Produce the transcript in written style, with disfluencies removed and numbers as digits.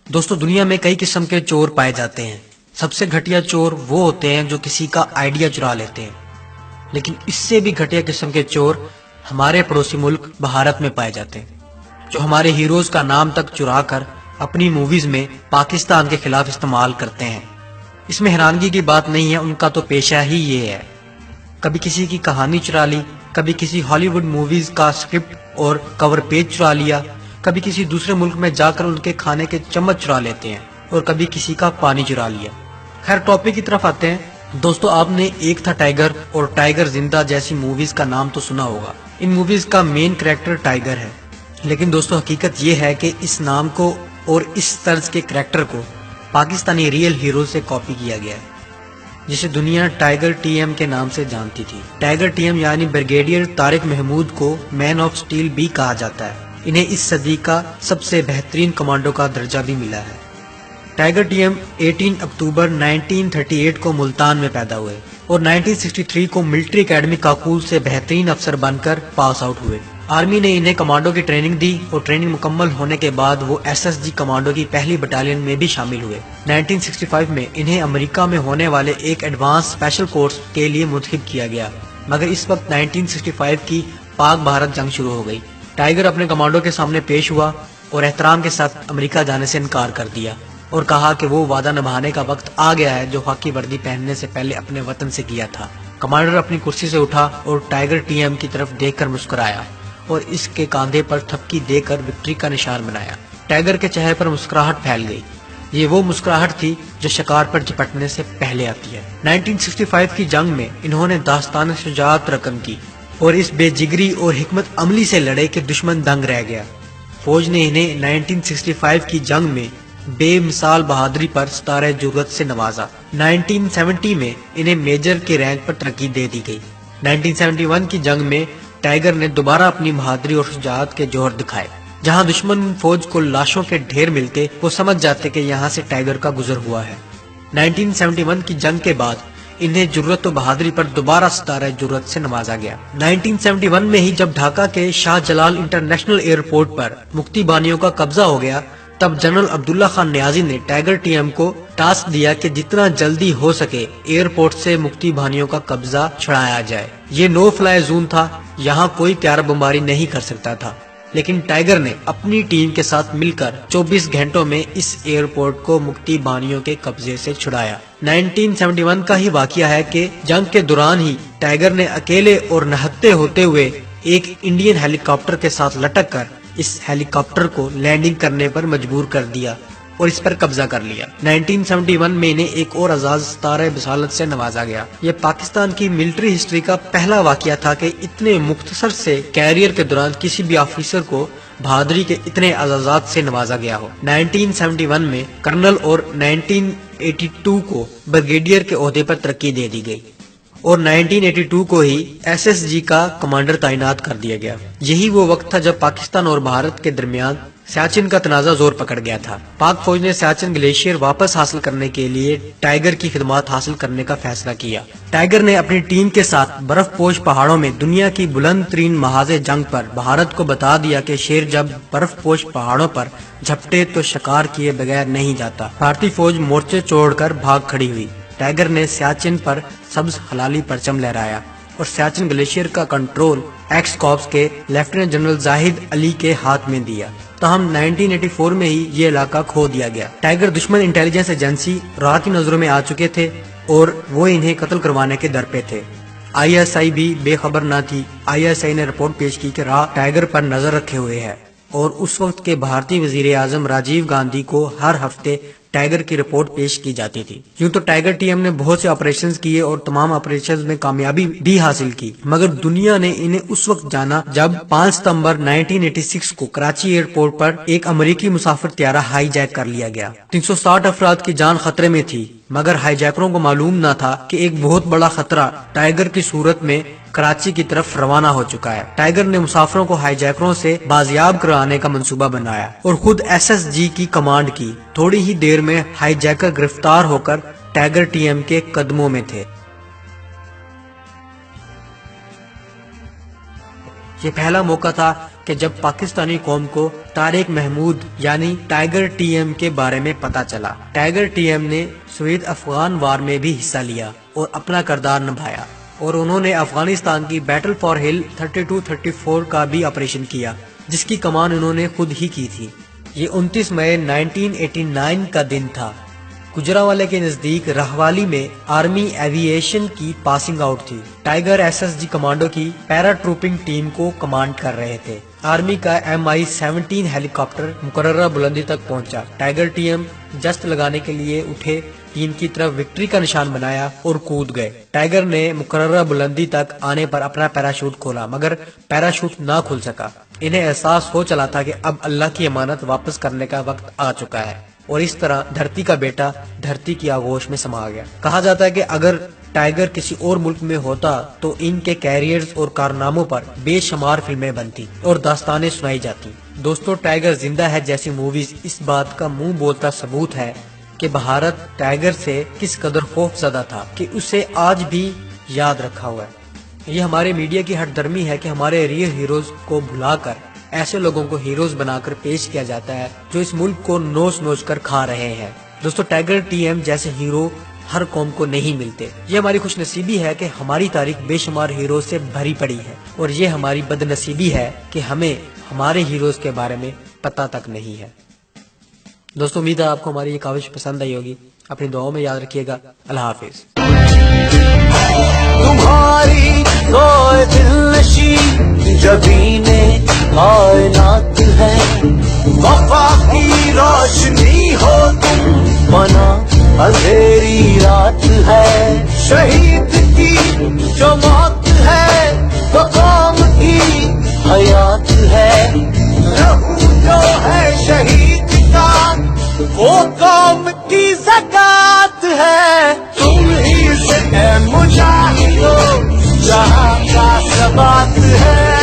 دوستو دنیا میں کئی قسم کے چور پائے جاتے ہیں۔ سب سے گھٹیا چور وہ ہوتے ہیں جو کسی کا آئیڈیا چرا لیتے ہیں، لیکن اس سے بھی گھٹیا قسم کے چور ہمارے پڑوسی ملک بھارت میں پائے جاتے ہیں، جو ہمارے ہیروز کا نام تک چرا کر اپنی موویز میں پاکستان کے خلاف استعمال کرتے ہیں۔ اس میں حیرانگی کی بات نہیں ہے، ان کا تو پیشہ ہی یہ ہے۔ کبھی کسی کی کہانی چرا لی، کبھی کسی ہالی ووڈ موویز کا اسکرپٹ اور کور پیج چرا لیا، کبھی کسی دوسرے ملک میں جا کر ان کے کھانے کے چمچ چرا لیتے ہیں، اور کبھی کسی کا پانی چرا لیا۔ خیر ٹاپک کی طرف آتے ہیں۔ دوستو آپ نے ایک تھا ٹائیگر اور ٹائیگر زندہ جیسی موویز کا نام تو سنا ہوگا۔ ان موویز کا مین کریکٹر ٹائیگر ہے، لیکن دوستو حقیقت یہ ہے کہ اس نام کو اور اس طرز کے کریکٹر کو پاکستانی ریئل ہیرو سے کاپی کیا گیا ہے، جسے دنیا ٹائیگر ٹی ایم کے نام سے جانتی تھی۔ ٹائیگر ٹی ایم یعنی بریگیڈیئر طارق محمود کو مین آف سٹیل بھی کہا جاتا ہے۔ انہیں اس صدی کا سب سے بہترین کمانڈو کا درجہ بھی ملا ہے۔ ٹائیگر ٹی ایم 18 اکتوبر 1938 کو ملتان میں پیدا ہوئے اور 1963 کو ملٹری اکیڈمی کاکول سے بہترین افسر بن کر پاس آؤٹ ہوئے۔ آرمی نے انہیں کمانڈو کی ٹریننگ دی اور ٹریننگ مکمل ہونے کے بعد وہ ایس ایس جی کمانڈو کی پہلی بٹالین میں بھی شامل ہوئے۔ 1965 میں انہیں امریکہ میں ہونے والے ایک ایڈوانس اسپیشل کورس کے لیے منتخب کیا گیا، مگر اس وقت 1965 کی پاک بھارت جنگ شروع ہو گئی۔ ٹائیگر اپنے کمانڈو کے سامنے پیش ہوا اور احترام کے ساتھ امریکہ جانے سے انکار کر دیا اور کہا کہ وہ وعدہ نبھانے کا وقت آ گیا ہے جو خاکی وردی پہننے سے پہلے اپنے وطن سے کیا تھا۔ کمانڈر اپنی کرسی سے اٹھا اور ٹائیگر ٹی ایم کی طرف دیکھ کر مسکرایا اور اس کے کاندھے پر تھپکی دے کر وکٹری کا نشان بنایا۔ ٹائیگر کے چہرے پر مسکراہٹ پھیل گئی۔ یہ وہ مسکراہٹ تھی جو شکار پر جپٹنے سے پہلے آتی ہے۔ 1965 کی جنگ میں انہوں نے داستان شجاعت رقم کی اور اس بے جگری اور حکمت عملی سے لڑے کہ دشمن دنگ رہ گیا۔ فوج نے انہیں 1965 کی جنگ میں بے مثال بہادری پر ستارہ جرأت سے نوازا۔ 1970 میں انہیں میجر کے رینک پر ترقی دے دی گئی۔ 1971 کی جنگ میں ٹائیگر نے دوبارہ اپنی بہادری اور شجاعت کے جوہر دکھائے۔ جہاں دشمن فوج کو لاشوں کے ڈھیر ملتے وہ سمجھ جاتے کہ یہاں سے ٹائیگر کا گزر ہوا ہے۔ 1971 کی جنگ کے بعد انہیں جرأت و بہادری پر دوبارہ ستارہ جرأت سے نوازا گیا۔ 1971 میں ہی جب ڈھاکہ کے شاہ جلال انٹرنیشنل ایئرپورٹ پر مکتی بانیوں کا قبضہ ہو گیا، تب جنرل عبداللہ خان نیازی نے ٹائیگر ٹی ایم کو ٹاسک دیا کہ جتنا جلدی ہو سکے ایئرپورٹ سے مکتی بانیوں کا قبضہ چھڑایا جائے۔ یہ نو فلائی زون تھا، یہاں کوئی پیار بمباری نہیں کر سکتا تھا، لیکن ٹائیگر نے اپنی ٹیم کے ساتھ مل کر 24 گھنٹوں میں اس ایئرپورٹ کو مکتی بانیوں کے قبضے سے چھڑایا۔ 1971 کا ہی واقعہ ہے کہ جنگ کے دوران ہی ٹائیگر نے اکیلے اور نہتے ہوتے ہوئے ایک انڈین ہیلی کاپٹر کے ساتھ لٹک کر اس ہیلی کاپٹر کو لینڈنگ کرنے پر مجبور کر دیا اور اس پر قبضہ کر لیا۔ 1971 میں انہیں ایک اور اعزاز ستارہ بصالت سے نوازا گیا۔ یہ پاکستان کی ملٹری ہسٹری کا پہلا واقعہ تھا کہ اتنے مختصر سے کیریئر کے دوران کسی بھی آفیسر کو بہادری کے اتنے اعزازات سے نوازا گیا ہو۔ 1971 میں کرنل اور 1982 کو بریگیڈیئر کے عہدے پر ترقی دے دی گئی اور 1982 کو ہی ایس ایس جی کا کمانڈر تعینات کر دیا گیا۔ یہی وہ وقت تھا جب پاکستان اور بھارت کے درمیان سیاچن کا تنازع زور پکڑ گیا تھا۔ پاک فوج نے سیاچن گلیشیئر واپس حاصل کرنے کے لیے ٹائیگر کی خدمات حاصل کرنے کا فیصلہ کیا۔ ٹائیگر نے اپنی ٹیم کے ساتھ برف پوش پہاڑوں میں دنیا کی بلند ترین محاذ جنگ پر بھارت کو بتا دیا کہ شیر جب برف پوش پہاڑوں پر جھپٹے تو شکار کیے بغیر نہیں جاتا۔ بھارتی فوج مورچے چھوڑ کر بھاگ کھڑی ہوئی۔ ٹائیگر نے سیاچن پر سبز ہلالی پرچم لہرایا اور سیاچن گلیشیئر کا کنٹرول ایکس کارپس کے لیفٹیننٹ جنرل زاہد علی کے ہاتھ میں دیا۔ تاہم 1984 میں ہی یہ علاقہ کھو دیا گیا۔ ٹائیگر دشمن انٹیلیجنس ایجنسی را کی نظروں میں آ چکے تھے اور وہ انہیں قتل کروانے کے در پہ تھے۔ آئی ایس آئی بھی بے خبر نہ تھی۔ آئی ایس آئی نے رپورٹ پیش کی کہ را ٹائیگر پر نظر رکھے ہوئے ہے اور اس وقت کے بھارتی وزیر اعظم راجیو گاندھی کو ہر ہفتے ٹائیگر کی رپورٹ پیش کی جاتی تھی۔ یوں تو ٹائیگر ٹی ایم نے بہت سے آپریشنز کیے اور تمام آپریشنز میں کامیابی بھی حاصل کی، مگر دنیا نے انہیں اس وقت جانا جب 5 ستمبر 1986 کو کراچی ایئرپورٹ پر ایک امریکی مسافر طیارہ ہائی جیک کر لیا گیا۔ 360 افراد کی جان خطرے میں تھی، مگر ہائی جیکروں کو معلوم نہ تھا کہ ایک بہت بڑا خطرہ ٹائیگر کی صورت میں کراچی کی طرف روانہ ہو چکا ہے۔ ٹائیگر نے مسافروں کو ہائی جیکروں سے بازیاب کرانے کا منصوبہ بنایا اور خود ایس ایس جی کی کمانڈ کی۔ تھوڑی ہی دیر میں ہائی جیکر گرفتار ہو کر ٹائیگر ٹی ایم کے قدموں میں تھے۔ یہ پہلا موقع تھا کہ جب پاکستانی قوم کو طارق محمود یعنی ٹائیگر ٹی ایم کے بارے میں پتا چلا۔ ٹائیگر ٹی ایم نے سوویت افغان وار میں بھی حصہ لیا اور اپنا کردار نبھایا، اور انہوں نے افغانستان کی بیٹل فار ہل 32-34 کا بھی آپریشن کیا، جس کی کمان انہوں نے خود ہی کی تھی۔ یہ 29 مئی 1989 کا دن تھا۔ گجرانوالے کے نزدیک رہوالی میں آرمی ایوییشن کی پاسنگ آؤٹ تھی۔ Tiger S S G commando کی پیرا ٹروپنگ ٹیم کو کمانڈ کر رہے تھے۔ آرمی کا MI-17 ہیلی کاپٹر مقررہ بلندی تک پہنچا۔ ٹائیگر ٹی ایم جست لگانے کے لیے اٹھے، ٹیم کی طرف وکٹری کا نشان بنایا اور کود گئے۔ ٹائیگر نے مقررہ بلندی تک آنے پر اپنا پیراشوٹ کھولا، مگر پیراشوٹ نہ کھل سکا۔ انہیں احساس ہو چلا تھا کہ اب اللہ کی امانت واپس کرنے کا وقت آ چکا ہے، اور اس طرح دھرتی کا بیٹا دھرتی کی آغوش میں سما گیا۔ کہا جاتا ہے کہ اگر ٹائیگر کسی اور ملک میں ہوتا تو ان کے کیریئرز اور کارناموں پر بے شمار فلمیں بنتی اور داستانیں سنائی جاتی۔ دوستو، ٹائیگر زندہ ہے جیسی موویز اس بات کا منہ بولتا ثبوت ہے کہ بھارت ٹائیگر سے کس قدر خوف زدہ تھا کہ اسے آج بھی یاد رکھا ہوا ہے۔ یہ ہمارے میڈیا کی ہٹ درمی ہے کہ ہمارے ریئل ہیروز کو بھلا کر ایسے لوگوں کو ہیروز بنا کر پیش کیا جاتا ہے جو اس ملک کو نوچ نوچ کر کھا رہے ہیں۔ دوستو، ٹائیگر ٹی ایم جیسے ہیرو ہر قوم کو نہیں ملتے۔ یہ ہماری خوش نصیبی ہے کہ ہماری تاریخ بے شمار ہیروز سے بھری پڑی ہے، اور یہ ہماری بد نصیبی ہے کہ ہمیں ہمارے ہیروز کے بارے میں پتہ تک نہیں ہے۔ دوستو، امید ہے آپ کو ہماری یہ کاوش پسند آئی ہوگی۔ اپنی دعاؤں میں یاد رکھیے گا۔ اللہ حافظ۔ تمہاری کوئی دل نشی جبینے کائنات ہے، وفا کی روشنی ہو تم، بنا اندھیری رات ہے، شہید کی جو موت ہے وہ قوم کی حیات ہے، لہو جو ہے شہید کا وہ قوم کی زکات ہے، تم ہی سے اے مجاہدو جہاں کا ثبات ہے۔